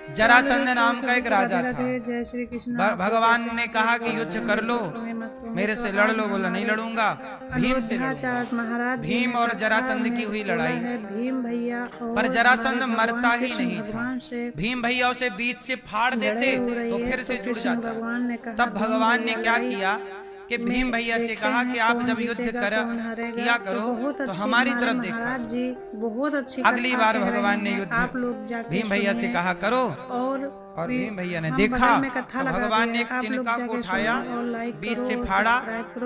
जरासंध नाम का एक राजा था। जय श्री कृष्ण। भगवान ने कहा कि युद्ध कर लो, मेरे से लड़ लो। बोला नहीं लड़ूंगा, भीम से लड़ूंगा। महाराज भीम और जरासंध की हुई लड़ाई, भीम भैया पर जरासंध मरता ही नहीं था। भगवान से भीम भैया उसे बीच से फाड़ देते तो फिर से जुड़ जाता। भगवान ने कहा, तब भगवान ने क्या किया कि भीम भैया से कहा कि आप जब युद्ध किया करो तो हमारी तरफ देखा। जी बहुत अच्छी अगली बार भगवान ने युद्ध आप लोग जाके भीम भैया से कहा करो, और भीम भैया ने देखा तो भगवान ने एक तिनका को उठाया, बीच से फाड़ा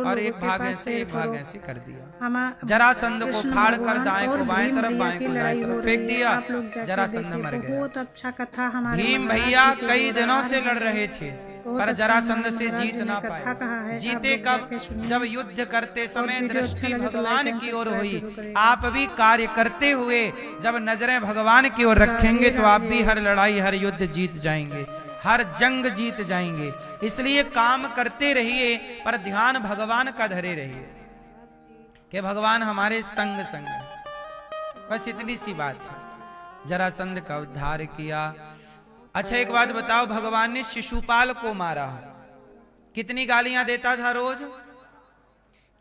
और एक भाग ऐसे एक भाग ऐसे कर दिया। जरासंध को फाड़ कर दाएं को बाएं तरफ, बाएं को दाएं तरफ फेंक दिया। जरासंध मर गया। बहुत अच्छा कथा हमारे भीम भैया कई दिनों से लड़ रहे थे पर जरासंध से जीत ना पाए। जीते कब? जब युद्ध करते समय दृष्टि भगवान की ओर हुई। आप भी कार्य करते हुए जब नजरें भगवान की ओर रखेंगे तो आप भी हर लड़ाई हर युद्ध जीत जाएंगे, हर जंग जीत जाएंगे। इसलिए काम करते रहिए पर ध्यान भगवान का धरे रहिए कि भगवान हमारे संग संग है। बस इतनी सी बात है। जरासंध का उद्धार किया। अच्छा एक बात बताओ, भगवान ने शिशुपाल को मारा, कितनी गालियां देता था रोज?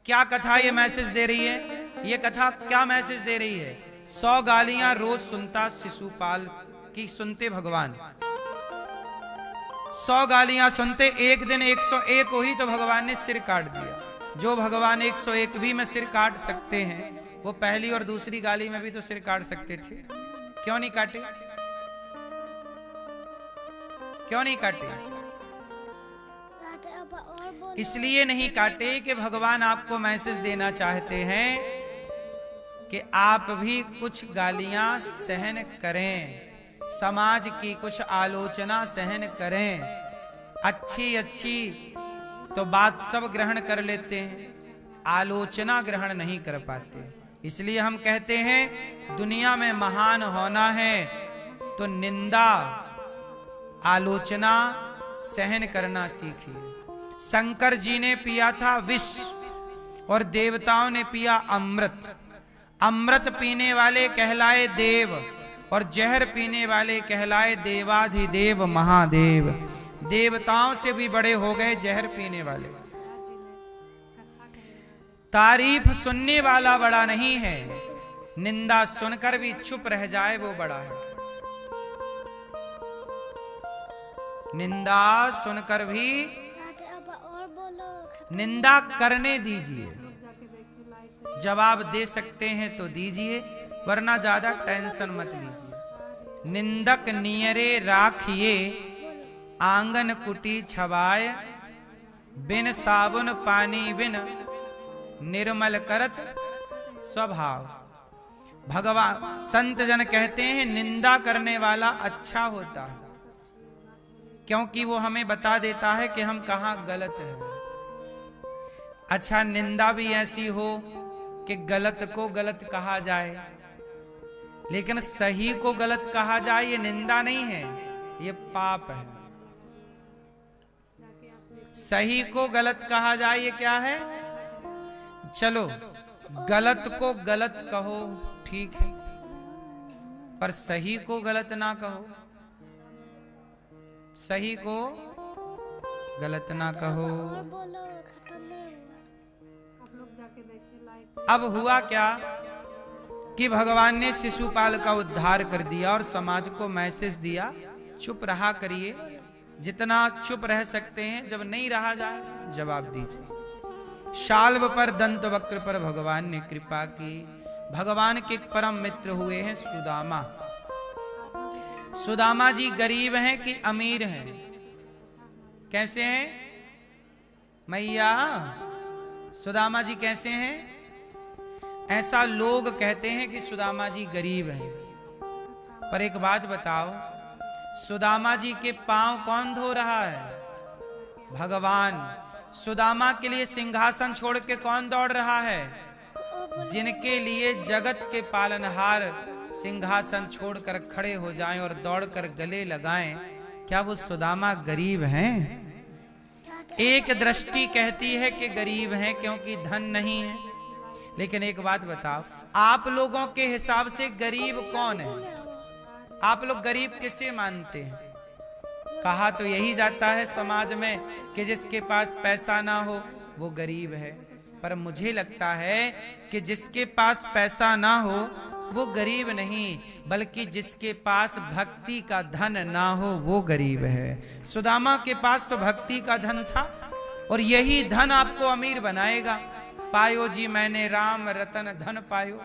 क्या कथा ये मैसेज दे रही है? ये कथा क्या मैसेज दे रही है? 100 गालियां रोज सुनता शिशुपाल की, सुनते भगवान 100 गालियां सुनते। एक दिन 101 हुई तो भगवान ने सिर काट दिया। जो भगवान 101 भी में सिर काट सकते हैं वो पहली और दूसरी गाली में भी तो सिर काट सकते थे। क्यों नहीं काटे? क्यों नहीं काटे? इसलिए नहीं काटे कि भगवान आपको मैसेज देना चाहते हैं कि आप भी कुछ गालियां सहन करें, समाज की कुछ आलोचना सहन करें। अच्छी तो बात सब ग्रहण कर लेते हैं, आलोचना ग्रहण नहीं कर पाते। इसलिए हम कहते हैं दुनिया में महान होना है तो निंदा आलोचना सहन करना सीखिए। शंकर जी ने पिया था विष और देवताओं ने पिया अमृत। अमृत पीने वाले कहलाए देव और जहर पीने वाले कहलाए देवाधिदेव महादेव। देवताओं से भी बड़े हो गए जहर पीने वाले। तारीफ सुनने वाला बड़ा नहीं है, निंदा सुनकर भी चुप रह जाए वो बड़ा है। निंदा सुनकर भी निंदा करने दीजिए। जवाब दे सकते हैं तो दीजिए, वरना ज्यादा टेंशन मत लीजिए। निंदक नियरे राखिए आंगन कुटी छवाए, बिन साबुन पानी बिन निर्मल करत स्वभाव। भगवान संत जन कहते हैं निंदा करने वाला अच्छा होता है, क्योंकि वो हमें बता देता है कि हम कहां गलत हैं। अच्छा निंदा भी ऐसी हो कि गलत को गलत कहा जाए, लेकिन सही को गलत कहा जाए ये निंदा नहीं है, ये पाप है। सही को गलत कहा जाए ये क्या है? चलो गलत को गलत कहो ठीक है, पर सही को गलत ना कहो। सही को गलत ना कहो। अब हुआ क्या कि भगवान ने शिशुपाल का उद्धार कर दिया और समाज को मैसेज दिया चुप रहा करिए, जितना चुप रह सकते हैं। जब नहीं रहा जाए जवाब दीजिए। शाल्व पर दंत वक्र पर भगवान ने कृपा की। भगवान के परम मित्र हुए हैं सुदामा। सुदामा जी गरीब हैं कि अमीर हैं? कैसे हैं मैया? सुदामा जी कैसे हैं? ऐसा लोग कहते हैं कि सुदामा जी गरीब हैं, पर एक बात बताओ, सुदामा जी के पांव कौन धो रहा है? भगवान। सुदामा के लिए सिंहासन छोड़ के कौन दौड़ रहा है? जिनके लिए जगत के पालनहार सिंहासन छोड़कर खड़े हो जाएं और दौड़कर गले लगाएं, क्या वो सुदामा गरीब हैं? एक दृष्टि कहती है कि गरीब हैं क्योंकि धन नहीं है, लेकिन एक बात बताओ, आप लोगों के हिसाब से गरीब कौन है? आप लोग गरीब किसे मानते हैं? कहा तो यही जाता है समाज में कि जिसके पास पैसा ना हो वो गरीब है, पर मुझे लगता है कि जिसके पास पैसा ना हो वो गरीब नहीं, बल्कि जिसके पास भक्ति का धन ना हो वो गरीब है। सुदामा के पास तो भक्ति का धन था और यही धन आपको अमीर बनाएगा। पायो जी मैंने राम रतन धन पायो।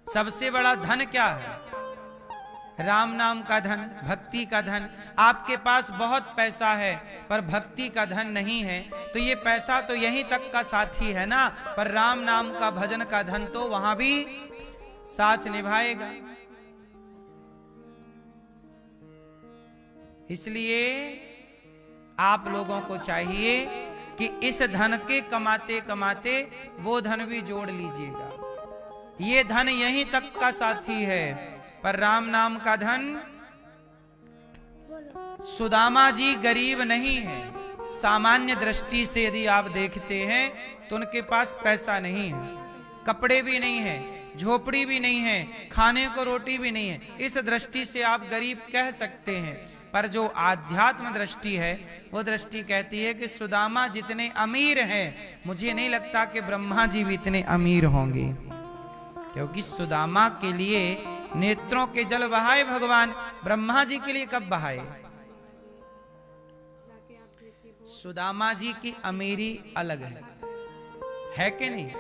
सबसे बड़ा धन क्या है? राम नाम का धन, भक्ति का धन। आपके पास बहुत पैसा है पर भक्ति का धन नहीं है, तो ये पैसा तो यहीं तक का साथी है ना, पर राम नाम का भजन का धन तो वहां भी साथ निभाएगा। इसलिए आप लोगों को चाहिए कि इस धन के कमाते कमाते वो धन भी जोड़ लीजिएगा। ये धन यहीं तक का साथी है, पर राम नाम का धन। सुदामा जी गरीब नहीं है। सामान्य दृष्टि से यदि आप देखते हैं तो उनके पास पैसा नहीं है, कपड़े भी नहीं है, झोपड़ी भी नहीं है, खाने को रोटी भी नहीं है। इस दृष्टि से आप गरीब कह सकते हैं, पर जो आध्यात्म दृष्टि है वो दृष्टि कहती है कि सुदामा जितने अमीर हैं, मुझे नहीं लगता कि ब्रह्मा जी भी इतने अमीर होंगे, क्योंकि सुदामा के लिए नेत्रों के जल बहाए भगवान, ब्रह्मा जी के लिए कब बहाए? सुदामा जी की अमीरी अलग है कि नहीं?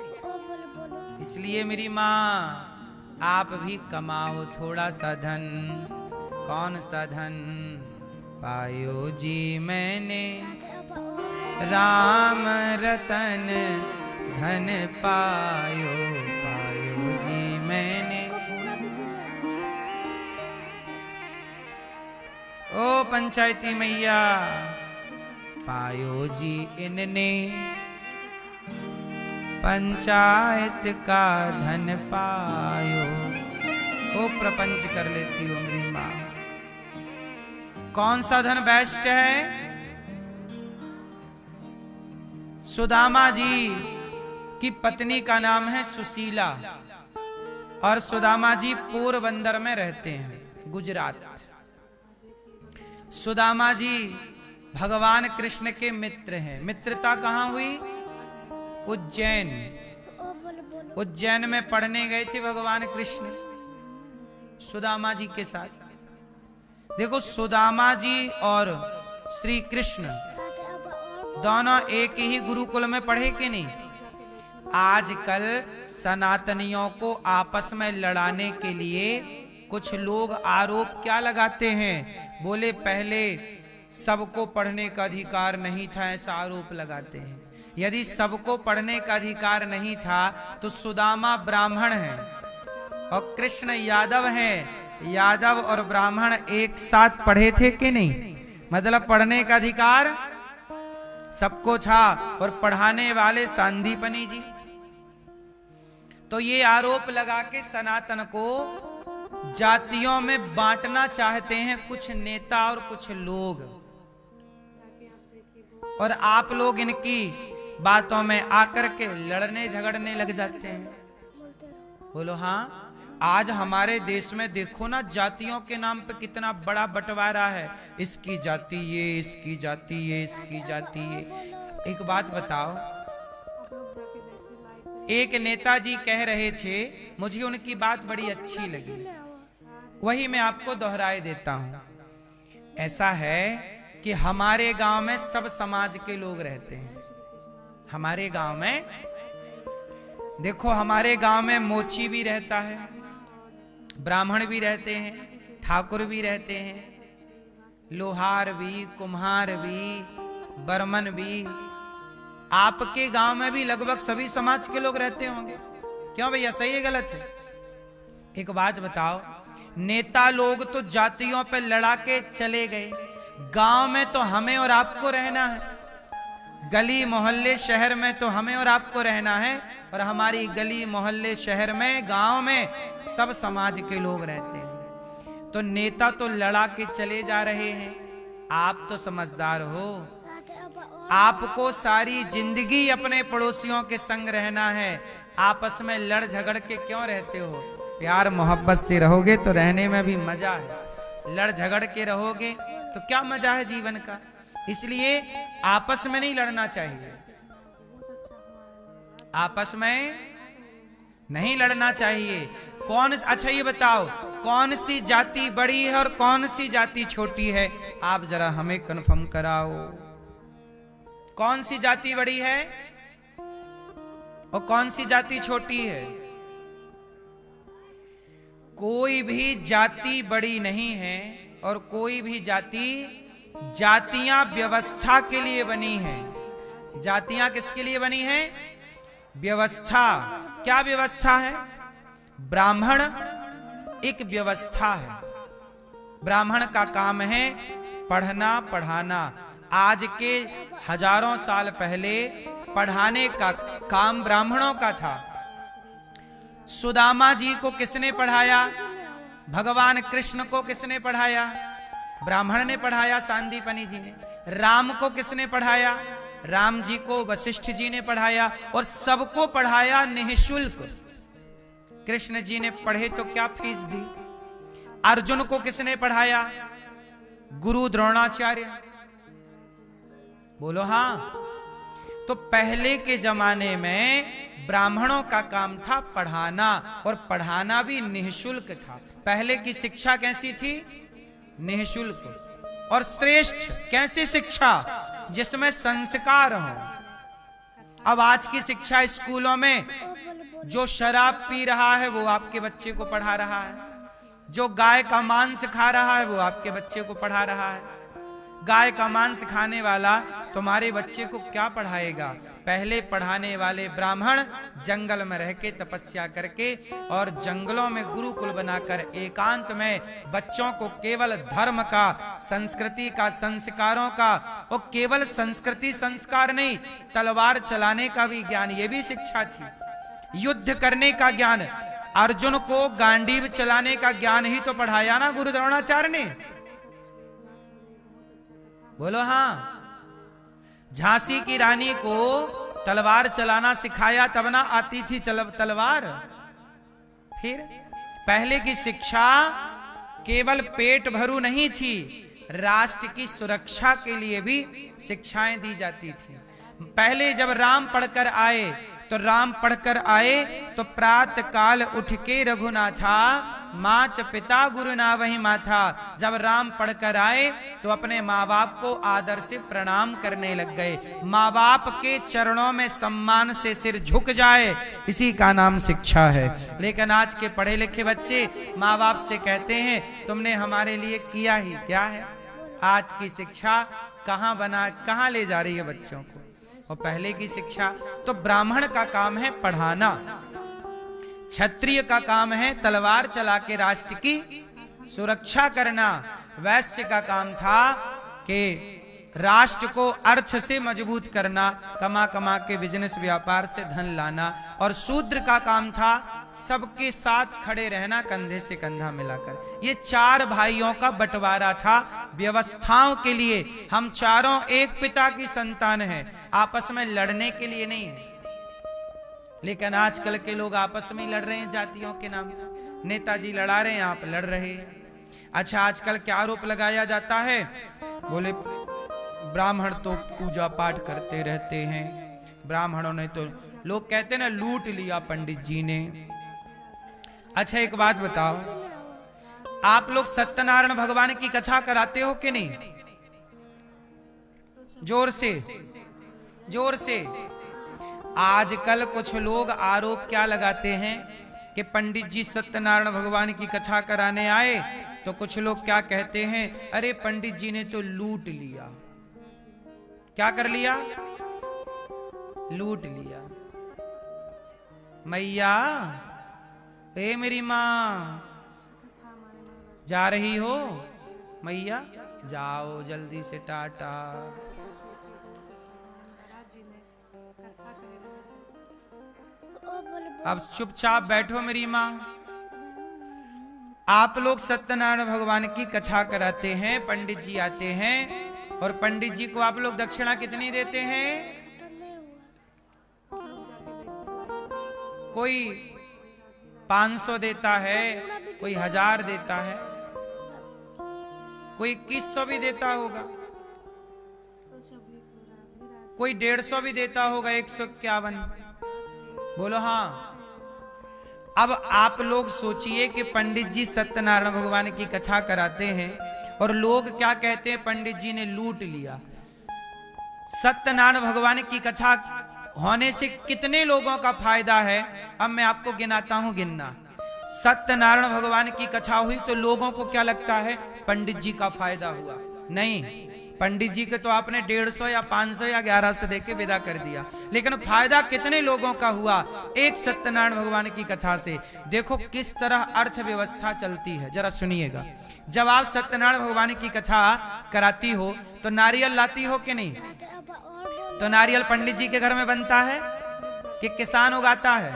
इसलिए मेरी माँ आप भी कमाओ थोड़ा सा धन। कौन सा धन? पायो जी मैंने राम रतन धन पायो, पायो जी मैंने। ओ पंचायती मैया, पायो जी इनने पंचायत का धन पायो। ओ प्रपंच कर लेती हो मेरी माँ। कौन सा धन बेस्ट है? सुदामा जी की पत्नी का नाम है सुशीला और सुदामा जी पोरबंदर में रहते हैं, गुजरात। सुदामा जी भगवान कृष्ण के मित्र हैं। मित्रता कहां हुई? उज्जैन। उज्जैन में पढ़ने गए थे भगवान कृष्ण सुदामा जी के साथ। देखो सुदामा जी और श्री कृष्ण दोनों एक ही गुरुकुल में पढ़े कि नहीं? आजकल सनातनियों को आपस में लड़ाने के लिए कुछ लोग आरोप क्या लगाते हैं? बोले पहले सबको पढ़ने का अधिकार नहीं था, ऐसा आरोप लगाते हैं। यदि सबको पढ़ने का अधिकार नहीं था तो सुदामा ब्राह्मण हैं और कृष्ण यादव हैं। यादव और ब्राह्मण एक साथ पढ़े थे कि नहीं? मतलब पढ़ने का अधिकार सबको था और पढ़ाने वाले सांदीपनी जी। तो ये आरोप लगा के सनातन को जातियों में बांटना चाहते हैं कुछ नेता और कुछ लोग, और आप लोग इनकी बातों में आकर के लड़ने झगड़ने लग जाते हैं। बोलो हाँ। आज हमारे देश में देखो ना, जातियों के नाम पे कितना बड़ा बंटवारा है। इसकी जाति ये, इसकी जाति ये, इसकी जाति ये। एक बात बताओ, एक नेताजी कह रहे थे, मुझे उनकी बात बड़ी अच्छी लगी, वही मैं आपको दोहराए देता हूं। ऐसा है कि हमारे गांव में सब समाज के लोग रहते हैं। हमारे गांव में देखो, हमारे गांव में मोची भी रहता है, ब्राह्मण भी रहते हैं, ठाकुर भी रहते हैं, लोहार भी, कुम्हार भी, बर्मन भी। आपके गांव में भी लगभग सभी समाज के लोग रहते होंगे। क्यों भैया, सही है गलत है? एक बात बताओ, नेता लोग तो जातियों पे लड़ा के चले गए, गांव में तो हमें और आपको रहना है। गली मोहल्ले शहर में तो हमें और आपको रहना है, और हमारी गली मोहल्ले शहर में गांव में सब समाज के लोग रहते हैं। तो नेता तो लड़ा के चले जा रहे हैं, आप तो समझदार हो, आपको सारी जिंदगी अपने पड़ोसियों के संग रहना है। आपस में लड़ झगड़ के क्यों रहते हो? प्यार मोहब्बत से रहोगे तो रहने में भी मजा है। लड़ झगड़ के रहोगे तो क्या मजा है जीवन का। इसलिए आपस में नहीं लड़ना चाहिए, आपस में नहीं लड़ना चाहिए। अच्छा ये बताओ, कौन सी जाति बड़ी है और कौन सी जाति छोटी है? आप जरा हमें कंफर्म कराओ, कौन सी जाति बड़ी है और कौन सी जाति छोटी है? कोई भी जाति बड़ी नहीं है और कोई भी जाति, जातियां व्यवस्था के लिए बनी हैं। जातियां किसके लिए बनी हैं? व्यवस्था। क्या व्यवस्था है? ब्राह्मण एक व्यवस्था है। ब्राह्मण का काम है पढ़ना पढ़ाना। आज के हजारों साल पहले पढ़ाने का काम ब्राह्मणों का था। सुदामा जी को किसने पढ़ाया? भगवान कृष्ण को किसने पढ़ाया? ब्राह्मण ने पढ़ाया, सांदीपनि जी ने। राम को किसने पढ़ाया? राम जी को वशिष्ठ जी ने पढ़ाया, और सबको पढ़ाया निःशुल्क। कृष्ण जी ने पढ़े तो क्या फीस दी? अर्जुन को किसने पढ़ाया? गुरु द्रोणाचार्य। बोलो हाँ। तो पहले के जमाने में ब्राह्मणों का काम था पढ़ाना, और पढ़ाना भी निःशुल्क था। पहले की शिक्षा कैसी थी? निःशुल्क। और श्रेष्ठ कैसी शिक्षा? जिसमें संस्कार हो। अब आज की शिक्षा स्कूलों में जो शराब पी रहा है वो आपके बच्चे को पढ़ा रहा है, जो गाय का मांस खा रहा है वो आपके बच्चे को पढ़ा रहा है। गाय का मांस खाने वाला तुम्हारे बच्चे को क्या पढ़ाएगा? पहले पढ़ाने वाले ब्राह्मण जंगल में रह के तपस्या करके और जंगलों में गुरुकुल बनाकर एकांत में बच्चों को केवल धर्म का, संस्कृति का, संस्कारों का, और केवल संस्कृति संस्कार नहीं, तलवार चलाने का भी ज्ञान, ये भी शिक्षा थी। युद्ध करने का ज्ञान। अर्जुन को गांडीव चलाने का ज्ञान ही तो पढ़ाया ना गुरु द्रोणाचार्य ने। बोलो हाँ। झांसी की रानी को तलवार चलाना सिखाया, तब ना आती थी तलवार। फिर पहले की शिक्षा केवल पेट भरू नहीं थी, राष्ट्र की सुरक्षा के लिए भी शिक्षाएं दी जाती थी। पहले जब राम पढ़कर आए तो प्रातः काल उठ के रघुनाथा, माच पिता गुरु ना वही माथा। जब राम पढ़कर आए तो अपने माँ बाप को आदर से प्रणाम करने लग गए। माँ बाप के चरणों में सम्मान से सिर झुक जाए, इसी का नाम शिक्षा है। लेकिन आज के पढ़े लिखे बच्चे माँ बाप से कहते हैं तुमने हमारे लिए किया ही क्या है। आज की शिक्षा कहाँ ले जा रही है बच्चों को। और पहले की शिक्षा तो ब्राह्मण का काम है पढ़ाना, क्षत्रिय का काम है तलवार चला के राष्ट्र की सुरक्षा करना, वैश्य का काम था कि राष्ट्र को अर्थ से मजबूत करना, कमा कमा के बिजनेस व्यापार से धन लाना, और शूद्र का काम था सबके साथ खड़े रहना, कंधे से कंधा मिलाकर। ये चार भाइयों का बंटवारा था व्यवस्थाओं के लिए। हम चारों एक पिता की संतान हैं, आपस में लड़ने के लिए नहीं है। लेकिन आजकल के लोग आपस में लड़ रहे हैं जातियों के नाम। नेताजी लड़ा रहे हैं, आप लड़ रहे हैं। अच्छा, आजकल क्या आरोप लगाया जाता है? बोले ब्राह्मण तो पूजा पाठ करते रहते हैं, ब्राह्मणों ने तो, लोग कहते हैं ना, लूट लिया पंडित जी ने। अच्छा एक बात बताओ, आप लोग सत्यनारायण भगवान की कथा कराते हो कि नहीं? जोर से, जोर से। आजकल कुछ लोग आरोप क्या लगाते हैं कि पंडित जी सत्यनारायण भगवान की कथा कराने आए तो कुछ लोग क्या कहते हैं, अरे पंडित जी ने तो लूट लिया। क्या कर लिया? लूट लिया। मैया, ए मेरी माँ, जा रही हो? मैया जाओ जल्दी से, टाटा। अब चुपचाप बैठो मेरी माँ। आप लोग सत्यनारायण भगवान की कथा कराते हैं, पंडित जी आते हैं, और पंडित जी को आप लोग दक्षिणा कितनी देते हैं? कोई 500 देता है, कोई 1000 देता है। कोई 2100 भी देता होगा, कोई 150 भी देता होगा, 151। बोलो हाँ। अब आप लोग सोचिए कि पंडित जी सत्यनारायण भगवान की कथा कराते हैं और लोग क्या कहते हैं, पंडित जी ने लूट लिया। सत्यनारायण भगवान की कथा होने से कितने लोगों का फायदा है, अब मैं आपको गिनाता हूं। गिनना, सत्यनारायण भगवान की कथा हुई तो लोगों को क्या लगता है, पंडित जी का फायदा हुआ। नहीं, पंडित जी के तो आपने 150 या 500 या 1100 देके विदा कर दिया, लेकिन फायदा कितने लोगों का हुआ एक सत्यनारायण भगवान की कथा से। देखो किस तरह अर्थव्यवस्था चलती है, जरा सुनिएगा। जब आप सत्यनारायण भगवान की कथा कराती हो तो नारियल लाती हो कि नहीं? तो नारियल पंडित जी के घर में बनता है कि किसान उगाता है?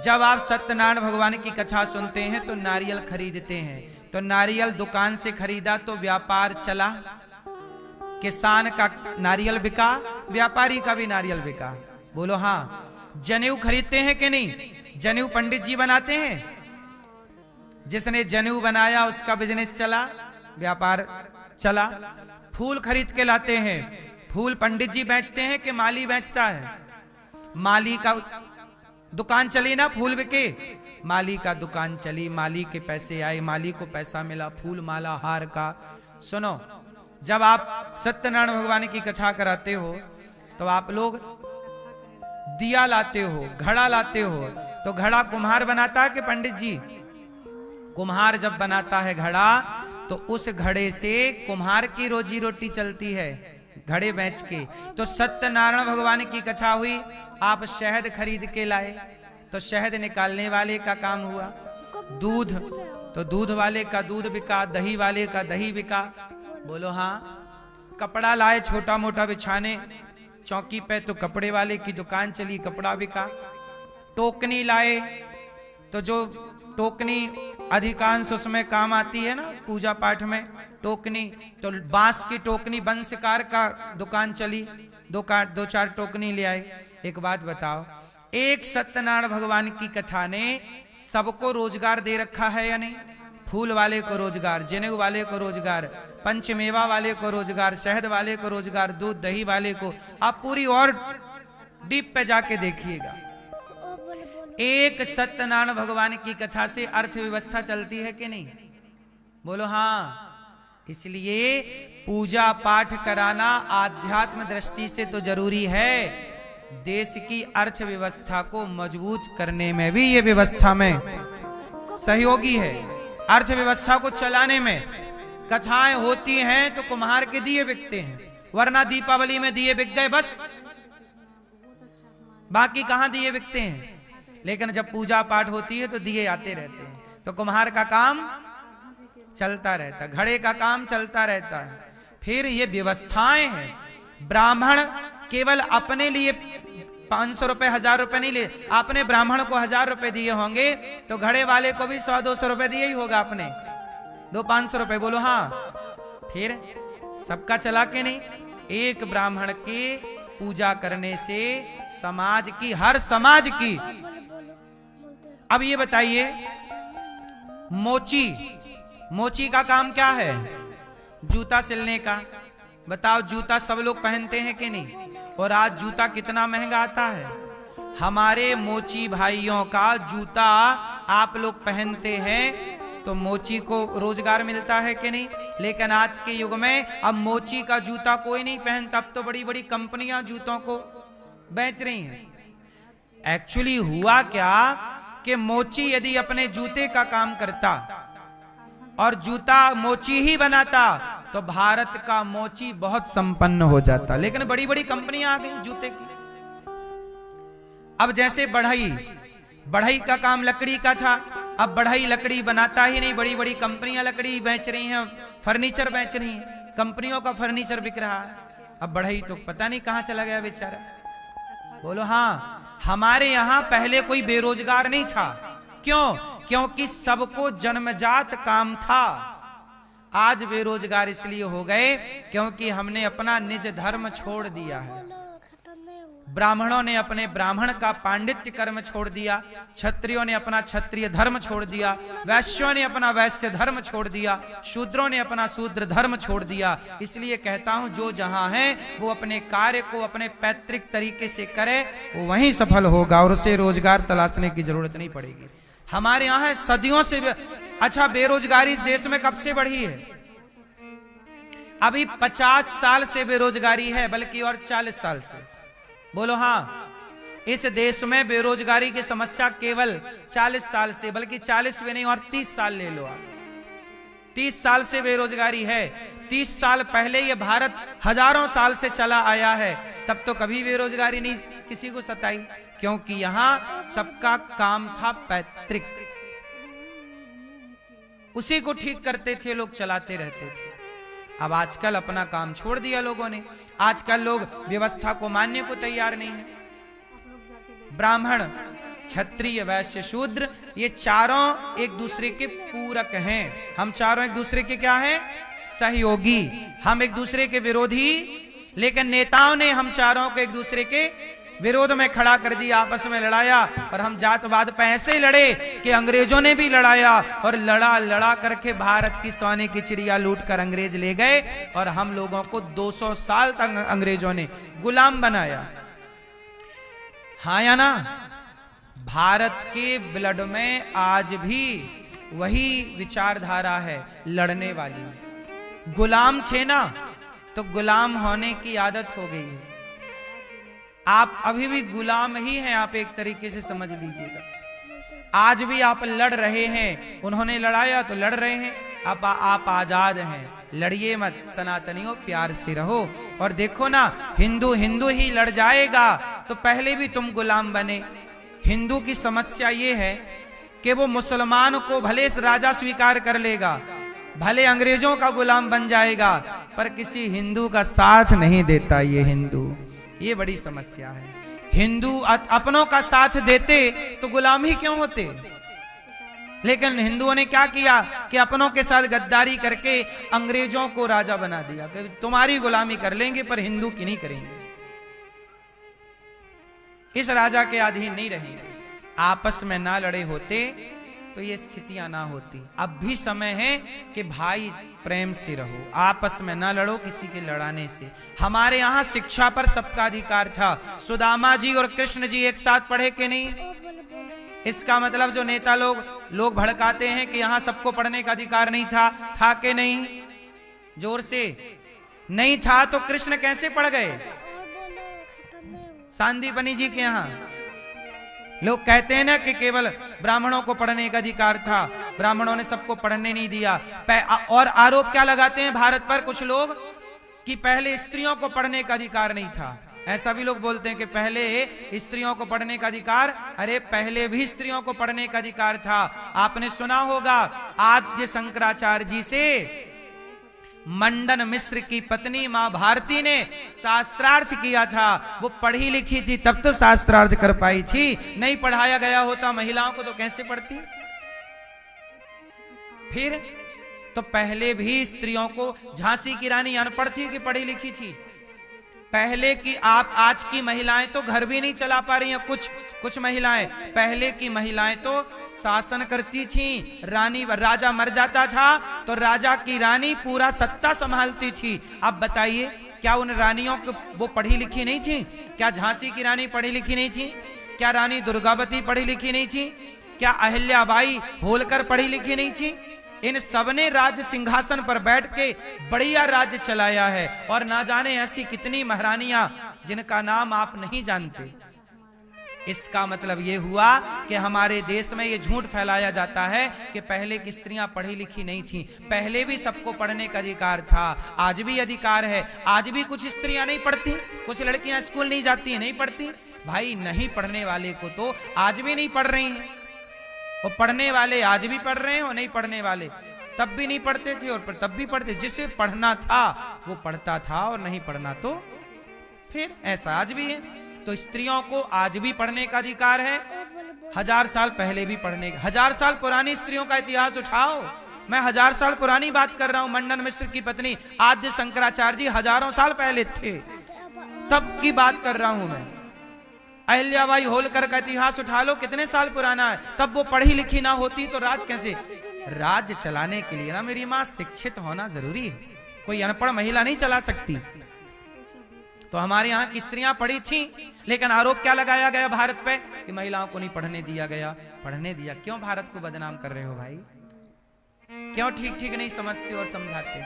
जब आप सत्यनारायण भगवान की कथा सुनते हैं तो नारियल खरीदते हैं, तो नारियल दुकान से खरीदा तो व्यापार चला, किसान का नारियल बिका, व्यापारी का भी नारियल बिका। बोलो हाँ। जनेऊ खरीदते हैं कि नहीं? जनेऊ पंडित जी बनाते हैं, जिसने जनेऊ बनाया उसका बिजनेस चला, व्यापार चला। फूल खरीद के लाते हैं, फूल पंडित जी बेचते हैं कि माली बेचता है? माली का दुकान चली ना, फूल बिके, माली का दुकान चली, माली के पैसे आए, माली को पैसा मिला, फूल माला हार का। सुनो, जब आप सत्यनारायण भगवान की कथा कराते हो तो आप लोग दिया लाते हो, घड़ा लाते हो, तो घड़ा कुम्हार बनाता है कि पंडित जी? कुम्हार जब बनाता है घड़ा तो उस घड़े से कुम्हार की रोजी रोटी चलती है, घड़े बेच के। तो सत्यनारायण भगवान की कथा हुई, आप शहद खरीद के लाए तो शहद निकालने वाले का काम हुआ। दूध, तो दूध वाले का दूध बिका, दही वाले का दही बिका। बोलो हाँ। कपड़ा लाए छोटा मोटा बिछाने चौकी पे, तो कपड़े वाले की दुकान चली, कपड़ा बिका। टोकनी लाए तो जो टोकनी अधिकांश उसमें काम आती है ना पूजा पाठ में, टोकनी, तो बांस की टोकनी, बंसकार का दुकान चली, दो चार टोकनी ले आए। एक बात बताओ, एक सत्यनारायण भगवान की कथा ने सबको रोजगार दे रखा है या नहीं? फूल वाले को रोजगार, जनेऊ वाले को रोजगार, पंचमेवा वाले को रोजगार, शहद वाले को रोजगार, दूध दही वाले को। आप पूरी और डीप पे जाके देखिएगा, एक सत्यनारायण भगवान की कथा से अर्थव्यवस्था चलती है कि नहीं? बोलो हाँ। इसलिए पूजा पाठ कराना आध्यात्म दृष्टि से तो जरूरी है, देश की अर्थव्यवस्था को मजबूत करने में भी ये व्यवस्था में सहयोगी है। अर्थव्यवस्था को चलाने में कथाएं होती हैं तो कुम्हार के दिए बिकते हैं, वरना दीपावली में दिए बिक गए बस, बाकी कहां दिए बिकते हैं? लेकिन जब पूजा पाठ होती है तो दिए आते रहते हैं, तो कुम्हार का काम चलता रहता, घड़े का काम चलता रहता है। फिर ये व्यवस्थाएं हैं। ब्राह्मण केवल अपने लिए 500 रुपए 1000 रुपए नहीं ले, आपने ब्राह्मण को 1000 रुपए दिए होंगे तो घड़े वाले को भी 100-200 रुपए दिए ही होगा आपने, 200-500 रुपए। बोलो हाँ। फिर सबका चला के नहीं? एक ब्राह्मण के पूजा करने से समाज की, हर समाज की। अब ये बताइए, मोची का काम क्या है? जूता सिलने का। बताओ, जूता सब लोग पहनते हैं कि नहीं? और आज जूता कितना महंगा आता है। हमारे मोची भाइयों का जूता आप लोग पहनते हैं तो मोची को रोजगार मिलता है कि नहीं? लेकिन आज के युग में अब मोची का जूता कोई नहीं पहनता, अब तो बड़ी बड़ी कंपनियां जूतों को बेच रही हैं। एक्चुअली हुआ क्या कि मोची यदि अपने जूते का काम करता और जूता मोची ही बनाता तो भारत का मोची बहुत संपन्न हो जाता, लेकिन बड़ी बड़ी कंपनियां आ गई जूते की। अब जैसे बढ़ई का काम लकड़ी का था, अब बढ़ई लकड़ी बनाता ही नहीं, बड़ी बड़ी कंपनियां लकड़ी बेच रही हैं, फर्नीचर बेच रही हैं, कंपनियों का फर्नीचर बिक रहा है। अब बढ़ई तो पता नहीं कहां चला गया बेचारा। बोलो हाँ। हमारे यहां पहले कोई बेरोजगार नहीं था। क्यों? क्योंकि सबको जन्मजात काम था। आज बेरोजगार इसलिए हो गए क्योंकि हमने अपना निज धर्म छोड़ दिया है। ब्राह्मणों ने अपने ब्राह्मण का पांडित्य कर्म छोड़ दिया, क्षत्रियों ने अपना क्षत्रिय धर्म छोड़ दिया, वैश्यों ने अपना वैश्य धर्म छोड़ दिया, शूद्रों ने अपना शूद्र धर्म छोड़ दिया। इसलिए कहता हूं जो जहां है वो अपने कार्य को अपने पैतृक तरीके से करे, वो वहीं सफल होगा और उसे रोजगार तलाशने की जरूरत नहीं पड़ेगी। हमारे यहाँ है सदियों से अच्छा बेरोजगारी इस देश में कब से बढ़ी है? अभी 50 साल से बेरोजगारी है, बल्कि और 40 साल से। बोलो हाँ। इस देश में बेरोजगारी की समस्या केवल 40 साल से, बल्कि 40 भी नहीं और 30 साल ले लो आप। 30 साल से बेरोजगारी है। 30 साल पहले ये भारत हजारों साल से चला आया है, तब तो कभी बेरोजगारी नहीं किसी को सताई, क्योंकि यहां सबका काम था पैतृक, उसी को ठीक करते थे लोग, चलाते रहते थे। अब आजकल अपना काम छोड़ दिया लोगों ने। आजकल लोग व्यवस्था को मानने को तैयार नहीं है। ब्राह्मण, क्षत्रिय, वैश्य, शूद्र, ये चारों एक दूसरे के पूरक हैं। हम चारों एक दूसरे के क्या हैं? सहयोगी। हम एक दूसरे के विरोधी, लेकिन नेताओं ने हम चारों को एक दूसरे के विरोध में खड़ा कर दिया, आपस में लड़ाया। और हम जातवाद पे ऐसे लड़े कि अंग्रेजों ने भी लड़ाया, और लड़ा करके भारत की सोने की चिड़िया लूट कर अंग्रेज ले गए, और हम लोगों को 200 साल तक अंग्रेजों ने गुलाम बनाया। हाँ या ना? भारत के ब्लड में आज भी वही विचारधारा है लड़ने वाली। गुलाम थे ना, तो गुलाम होने की आदत हो गई है। आप अभी भी गुलाम ही हैं, आप एक तरीके से समझ लीजिएगा। आज भी आप लड़ रहे हैं, उन्होंने लड़ाया तो लड़ रहे हैं। अब आप आजाद हैं, लड़िए मत, सनातनियों प्यार से रहो। और देखो ना, हिंदू हिंदू ही लड़ जाएगा तो पहले भी तुम गुलाम बने। हिंदू की समस्या ये है कि वो मुसलमान को भले राजा स्वीकार कर लेगा, भले अंग्रेजों का गुलाम बन जाएगा, पर किसी हिंदू का साथ नहीं देता। ये हिंदू, ये बड़ी समस्या है। हिंदू अपनों का साथ देते तो गुलाम ही क्यों होते? लेकिन हिंदुओं ने क्या किया कि अपनों के साथ गद्दारी करके अंग्रेजों को राजा बना दिया कि तुम्हारी गुलामी कर लेंगे पर हिंदू की नहीं करेंगे, इस राजा के अधीन नहीं रहेंगे। आपस में ना लड़े होते तो ये स्थितियां ना होती। अब भी समय है कि भाई प्रेम से रहो, आपस में ना लड़ो किसी के लड़ाने से। हमारे यहाँ शिक्षा पर सबका अधिकार था। सुदामा जी और कृष्ण जी एक साथ पढ़े कि नहीं? इसका मतलब जो नेता लोग भड़काते हैं कि यहाँ सबको पढ़ने का अधिकार नहीं था कि नहीं? जोर से नहीं था तो कृष्ण कैसे पढ़ गए? सांदीपनी जी के यहाँ लोग कहते हैं ना कि केवल ब्राह्मणों को पढ़ने का अधिकार था, ब्राह्मणों ने सबको पढ़ने नहीं दिया। और आरोप क्या लगाते हैं भारत पर कुछ लोग कि पहले स्त्रियों को पढ़ने का अधिकार नहीं था। ऐसा भी लोग बोलते हैं कि पहले स्त्रियों को पढ़ने का अधिकार, अरे पहले भी स्त्रियों को पढ़ने का अधिकार था। आपने सुना होगा आद्य शंकराचार्य जी से मंडन मिश्र की पत्नी मां भारती ने शास्त्रार्थ किया था। वो पढ़ी लिखी थी तब तो शास्त्रार्थ कर पाई थी, नहीं पढ़ाया गया होता महिलाओं को तो कैसे पढ़ती? फिर तो पहले भी स्त्रियों को, झांसी की रानी अनपढ़ थी कि पढ़ी लिखी थी? पहले की आप आज की महिलाएं तो घर भी नहीं चला पा रही हैं। कुछ महिलाएं, पहले की महिलाएं तो शासन करती थीं। रानी, राजा मर जाता था तो राजा की रानी पूरा सत्ता संभालती थी। अब बताइए क्या उन रानियों को वो पढ़ी लिखी नहीं थी? क्या झांसी की रानी पढ़ी लिखी नहीं थी? क्या रानी दुर्गावती पढ़ी लिखी नहीं थी? क्या अहिल्याबाई होलकर पढ़ी लिखी नहीं थी? इन सबने राज्य सिंहासन पर बैठ के बढ़िया राज्य चलाया है। और ना जाने ऐसी कितनी महारानियां जिनका नाम आप नहीं जानते। इसका मतलब यह हुआ कि हमारे देश में यह झूठ फैलाया जाता है कि पहले की स्त्रियां पढ़ी लिखी नहीं थीं। पहले भी सबको पढ़ने का अधिकार था, आज भी अधिकार है। आज भी कुछ स्त्रियां नहीं पढ़ती, कुछ लड़कियां स्कूल नहीं जाती, नहीं पढ़ती। भाई नहीं पढ़ने वाले को तो आज भी नहीं पढ़ रही हैं, और पढ़ने वाले आज भी पढ़ रहे हैं, और नहीं पढ़ने वाले तब भी नहीं पढ़ते थे और तब भी पढ़ते। जिसे पढ़ना था वो पढ़ता था, और नहीं पढ़ना तो फिर ऐसा आज भी है। तो स्त्रियों को आज भी पढ़ने का अधिकार है, 1000 साल पहले भी पढ़ने का। 1000 साल पुरानी स्त्रियों का इतिहास उठाओ, मैं 1000 साल पुरानी बात कर रहा हूं। मंडन मिश्र की पत्नी आद्य शंकराचार्य जी हजारों साल पहले थे, तब की बात कर रहा हूं मैं। अहिल्याबाई होलकर का इतिहास उठा लो, कितने साल पुराना है, तब वो पढ़ी लिखी ना होती तो राज कैसे। राज्य चलाने के लिए ना मेरी माँ शिक्षित होना जरूरी है, कोई अनपढ़ महिला नहीं चला सकती। तो हमारे यहाँ की स्त्रियां पढ़ी थी, लेकिन आरोप क्या लगाया गया भारत पे कि महिलाओं को नहीं पढ़ने दिया गया। पढ़ने दिया, क्यों भारत को बदनाम कर रहे हो भाई, क्यों ठीक ठीक नहीं समझते और समझाते।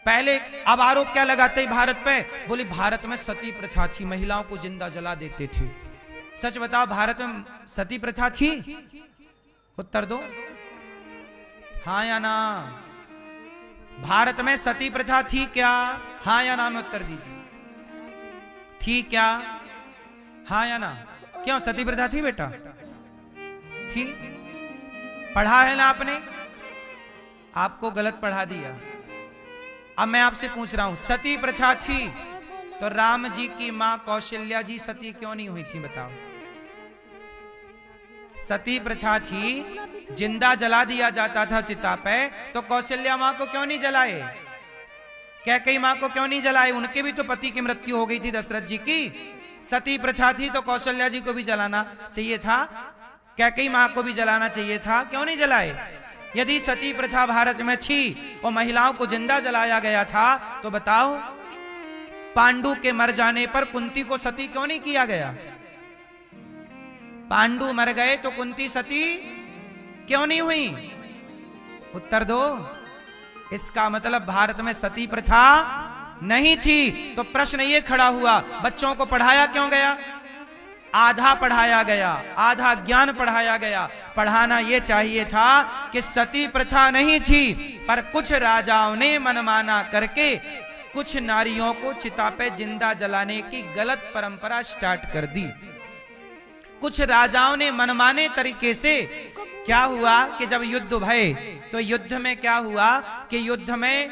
पहले अब आरोप क्या लगाते भारत पे, बोली भारत में सती प्रथा थी, महिलाओं को जिंदा जला देते थे। सच बताओ भारत में सती प्रथा थी, उत्तर दो हाँ या ना। भारत में सती प्रथा थी क्या, हाँ या ना में उत्तर दीजिए। थी क्या, हाँ या ना। क्यों सती प्रथा थी बेटा, थी, पढ़ा है ना आपने, आपको गलत पढ़ा दिया। अब मैं आपसे पूछ रहा हूं, सती प्रथा थी तो राम जी की मां कौशल्या जी सती क्यों नहीं हुई थी, बताओ। सती प्रथा थी, जिंदा जला दिया जाता था चिता पे, तो कौशल्या मां को क्यों नहीं जलाए, कैकेयी मां को क्यों नहीं जलाए, उनके भी तो पति की मृत्यु हो गई थी दशरथ जी की। सती प्रथा थी तो कौशल्या जी को भी जलाना चाहिए था, कैकेयी मां को भी जलाना चाहिए था, क्यों नहीं जलाए। यदि सती प्रथा भारत में थी और महिलाओं को जिंदा जलाया गया था, तो बताओ पांडु के मर जाने पर कुंती को सती क्यों नहीं किया गया। पांडु मर गए तो कुंती सती क्यों नहीं हुई, उत्तर दो। इसका मतलब भारत में सती प्रथा नहीं थी। तो प्रश्न ये खड़ा हुआ, बच्चों को पढ़ाया क्यों गया, आधा पढ़ाया गया, आधा ज्ञान पढ़ाया गया। पढ़ाना यह चाहिए था कि सती प्रथा नहीं थी, पर कुछ राजाओं ने मनमाना करके कुछ नारियों को चिता पे जिंदा जलाने की गलत परंपरा स्टार्ट कर दी। कुछ राजाओं ने मनमाने तरीके से, क्या हुआ कि जब युद्ध भये तो युद्ध में क्या हुआ कि युद्ध में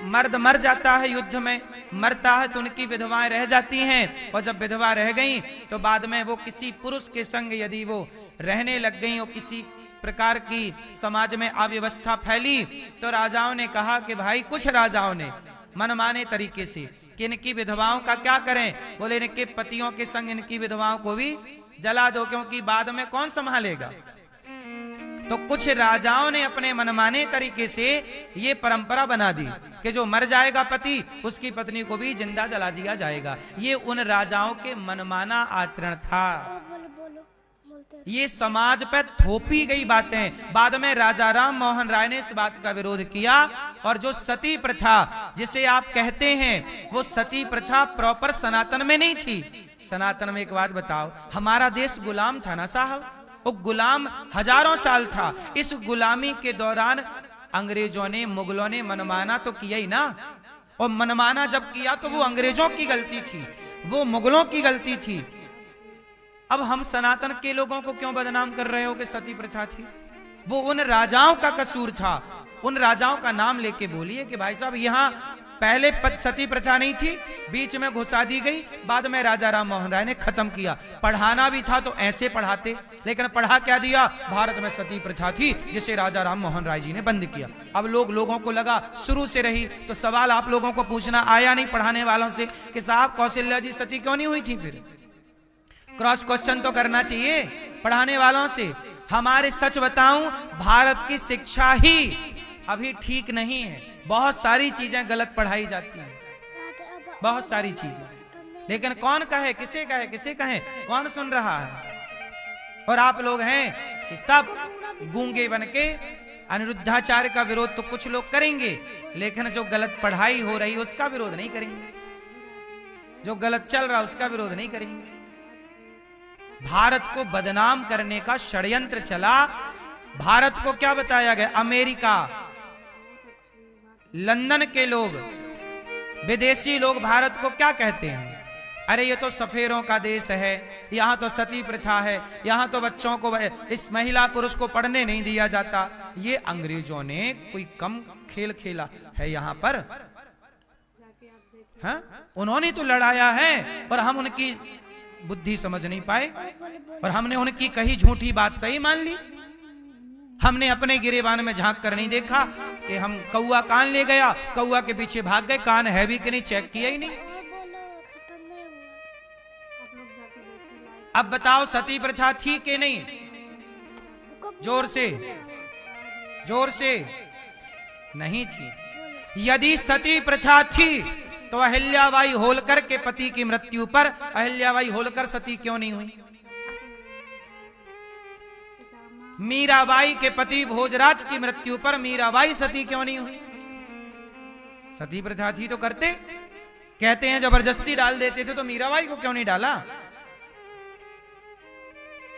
मर्द मर जाता है, युद्ध में मरता है तो उनकी विधवाएं रह जाती हैं, और जब विधवा रह गई तो बाद में वो किसी पुरुष के संग यदि वो रहने लग गई और किसी प्रकार की समाज में अव्यवस्था फैली, तो राजाओं ने कहा कि भाई, कुछ राजाओं ने मनमाने तरीके से कि इनकी विधवाओं का क्या करें, बोले इनके पतियों के संग इनकी विधवाओं को भी जला दो, क्योंकि बाद में कौन संभालेगा। तो कुछ राजाओं ने अपने मनमाने तरीके से ये परंपरा बना दी कि जो मर जाएगा पति, उसकी पत्नी को भी जिंदा जला दिया जाएगा। ये उन राजाओं के मनमाना आचरण था, ये समाज पर थोपी गई बातें। बाद में राजा राम मोहन राय ने इस बात का विरोध किया, और जो सती प्रथा जिसे आप कहते हैं, वो सती प्रथा प्रॉपर सनातन में नहीं थी। सनातन में एक बात बताओ, हमारा देश गुलाम था ना साहब, वो गुलाम हजारों साल था। इस गुलामी के दौरान अंग्रेजों ने, मुगलों ने मनमाना तो किया ही ना, और मनमाना जब किया तो वो अंग्रेजों की गलती थी, वो मुगलों की गलती थी। अब हम सनातन के लोगों को क्यों बदनाम कर रहे हो कि सती प्रथा थी, वो उन राजाओं का कसूर था। उन राजाओं का नाम लेके बोलिए कि भाई साहब यहाँ पहले सती प्रथा नहीं थी, बीच में घुसा दी गई, बाद में राजा राम मोहन राय ने खत्म किया। पढ़ाना भी था तो ऐसे पढ़ाते, लेकिन पढ़ा क्या दिया, भारत में सती प्रथा थी जिसे राजा राम मोहन राय जी ने बंद किया। अब लोगों को लगा शुरू से रही, तो सवाल आप लोगों को पूछना आया नहीं पढ़ाने वालों से कि साहब कौशल्या जी सती क्यों नहीं हुई थी। फिर क्रॉस क्वेश्चन तो करना चाहिए पढ़ाने वालों से। हमारे सच बताऊं, भारत की शिक्षा ही अभी ठीक नहीं है, बहुत सारी चीजें गलत पढ़ाई जाती हैं, बहुत सारी चीजें। लेकिन कौन कहे, किसे कहे, किसे कहे, कौन सुन रहा है। और आप लोग हैं कि सब गूंगे बनके अनिरुद्धाचार्य का विरोध तो कुछ लोग करेंगे, लेकिन जो गलत पढ़ाई हो रही है उसका विरोध नहीं करेंगे, जो गलत चल रहा है उसका विरोध नहीं करेंगे। भारत को बदनाम करने का षड्यंत्र चला। भारत को क्या बताया गया, अमेरिका, लंदन के लोग, विदेशी लोग भारत को क्या कहते हैं, अरे ये तो सफेरों का देश है, यहाँ तो सती प्रथा है, यहाँ तो बच्चों को, इस महिला पुरुष को पढ़ने नहीं दिया जाता। ये अंग्रेजों ने कोई कम खेल खेला है यहाँ पर, हाँ? उन्होंने तो लड़ाया है और हम उनकी बुद्धि समझ नहीं पाए, और हमने उनकी कही झूठी बात सही मान ली। हमने अपने गिरेबान में झांक कर नहीं देखा कि हम कौआ कान ले गया, कौआ के पीछे भाग गए, कान है भी कि नहीं चेक किया ही नहीं। अब बताओ सती प्रथा थी कि नहीं? जोर से, जोर से। नहीं थी। यदि सती प्रथा थी तो अहिल्याबाई होलकर के पति की मृत्यु पर अहिल्याबाई होलकर सती क्यों नहीं हुई? मीराबाई के पति भोजराज की मृत्यु पर मीराबाई सती क्यों नहीं हुई? सती प्रथा थी तो करते। कहते हैं जबरदस्ती डाल देते थे, तो मीराबाई को क्यों नहीं डाला?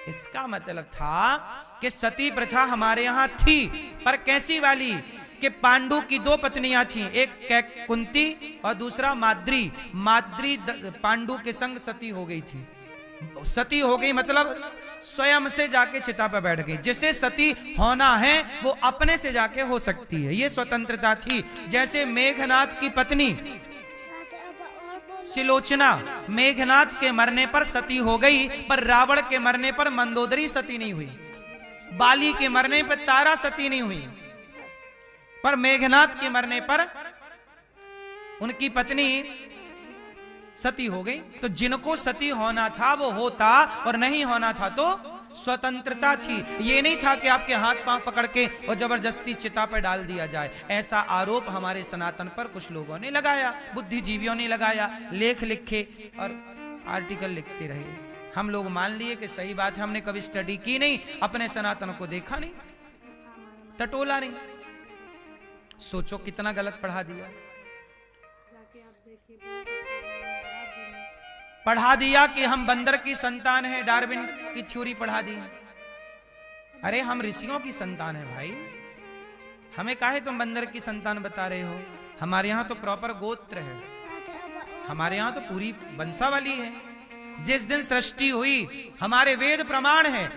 इसका मतलब था कि सती प्रथा हमारे यहां थी, पर कैसी वाली कि पांडु की दो पत्नियां थीं, एक कुंती और दूसरा माद्री। माद्री पांडु के संग सती हो गई थी। सती हो गई मतलब स्वयं से जाके चिता पर बैठ गई। जिसे सती होना है वो अपने से जाके हो सकती है, ये स्वतंत्रता थी। जैसे मेघनाथ की पत्नी सिलोचना मेघनाथ के मरने पर सती हो गई, पर रावण के मरने पर मंदोदरी सती नहीं हुई। बाली के मरने पर तारा सती नहीं हुई, पर मेघनाथ के मरने पर उनकी पत्नी सती हो गई। तो जिनको सती होना था वो होता, और नहीं होना था तो स्वतंत्रता थी। ये नहीं था कि आपके हाथ पांव पकड़ के और जबरदस्ती चिता पर डाल दिया जाए। ऐसा आरोप हमारे सनातन पर कुछ लोगों ने लगाया, बुद्धिजीवियों ने लगाया, लेख लिखे और आर्टिकल लिखते रहे। हम लोग मान लिए कि सही बात है। हमने कभी स्टडी की नहीं, अपने सनातन को देखा नहीं, टटोला नहीं। सोचो कितना गलत पढ़ा दिया। पढ़ा दिया कि हम बंदर की संतान है, डार्विन की थ्योरी पढ़ा दी। अरे हम ऋषियों की संतान है भाई, हमें काहे तुम बंदर की संतान बता रहे हो? हमारे यहाँ तो प्रॉपर गोत्र है, हमारे यहाँ तो पूरी वंशावली है। जिस दिन सृष्टि हुई हमारे वेद प्रमाण है।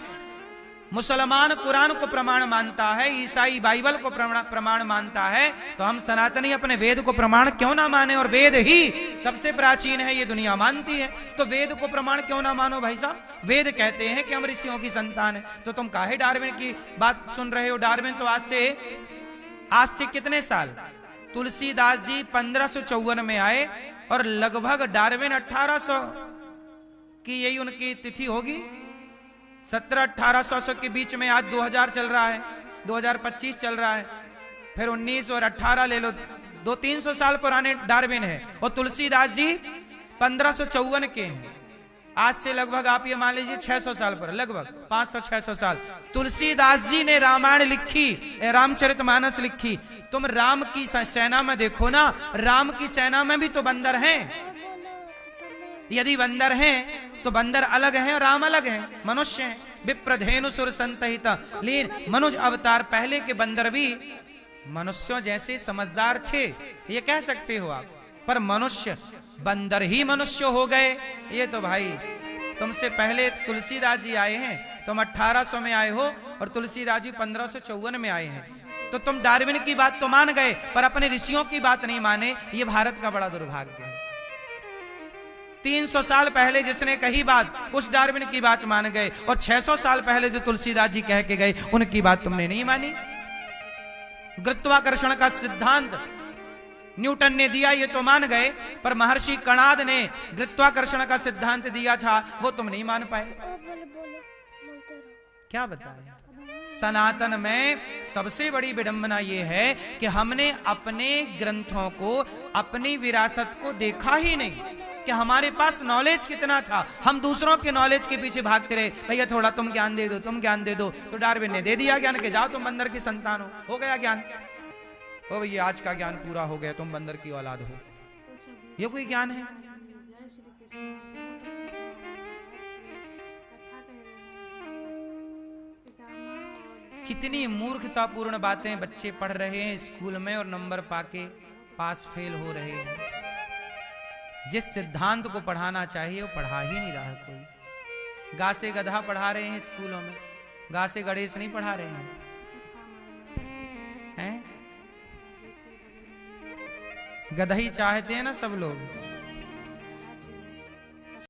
मुसलमान कुरान को प्रमाण मानता है, ईसाई बाइबल को प्रमाण मानता है, तो हम सनातनी अपने वेद को प्रमाण क्यों ना माने? और वेद ही सबसे प्राचीन है, ये दुनिया मानती है, तो वेद को प्रमाण क्यों ना मानो भाई साहब? वेद कहते हैं कि हम ऋषियों की संतान है, तो तुम काहे डार्विन की बात सुन रहे हो? डार्विन तो आज से कितने साल? तुलसीदास जी 1554 में आए और लगभग डार्विन 1800 की यही उनकी तिथि होगी। 1700-1800 के बीच में आज 2000 चल रहा है, 2025 चल रहा है, फिर 19 और 18 ले लो, 200-300 साल पुराने डार्विन है। और तुलसीदास जी 1554 के हैं। आज से लगभग आप ये मान लीजिए 600 साल पर, लगभग 500-600 साल। तुलसीदास जी ने रामायण लिखी, रामचरितमानस लिखी। तुम राम की सेना में देखो ना, राम की सेना में भी तो बंदर हैं। यदि बंदर हैं तो बंदर अलग हैं और राम अलग हैं, मनुष्य हैं। विप्रधेनु सुर संतहित लीन, मनुज अवतार पहले के बंदर भी मनुष्यों जैसे समझदार थे, ये कह सकते हो आप। पर मनुष्य बंदर ही मनुष्य हो गए, ये तो भाई तुमसे पहले तुलसीदास जी आए हैं, तुम 1800 में आए हो और तुलसीदास जी 1554 में आए हैं। तो तुम डार्विन की बात तो मान गए, पर अपने ऋषियों की बात नहीं माने। ये भारत का बड़ा दुर्भाग्य है। 300 साल पहले जिसने कही बात, उस डार्विन की बात मान गए, और 600 साल पहले जो तुलसीदास जी कह के गए, उनकी बात तुमने नहीं मानी। गुरुत्वाकर्षण का सिद्धांत न्यूटन ने दिया, ये तो मान गए, पर महर्षि कणाद ने गुरुत्वाकर्षण का सिद्धांत दिया था, वो तुम नहीं मान पाए। क्या बताएं? सनातन में सबसे बड़ी विडंबना यह है कि हमने अपने ग्रंथों को, अपनी विरासत को देखा ही नहीं कि हमारे पास नॉलेज कितना था। हम दूसरों के नॉलेज के पीछे भागते रहे, भैया थोड़ा तुम ज्ञान दे दो, तुम ज्ञान दे दो। तो डार्विन ने दे दिया ज्ञान के जाओ तुम बंदर की संतान हो गया ज्ञान। ओ भैया आज का ज्ञान पूरा हो गया, तुम बंदर की औलाद हो, ये कोई ज्ञान है? कितनी मूर्खतापूर्ण बातें बच्चे पढ़ रहे हैं स्कूल में और नंबर पाके पास फेल हो रहे हैं। जिस सिद्धांत को पढ़ाना चाहिए वो पढ़ा ही नहीं रहा कोई। गा से गधा पढ़ा रहे हैं स्कूलों में, गा से गणेश नहीं पढ़ा रहे हैं। गधा ही चाहते हैं ना सब लोग।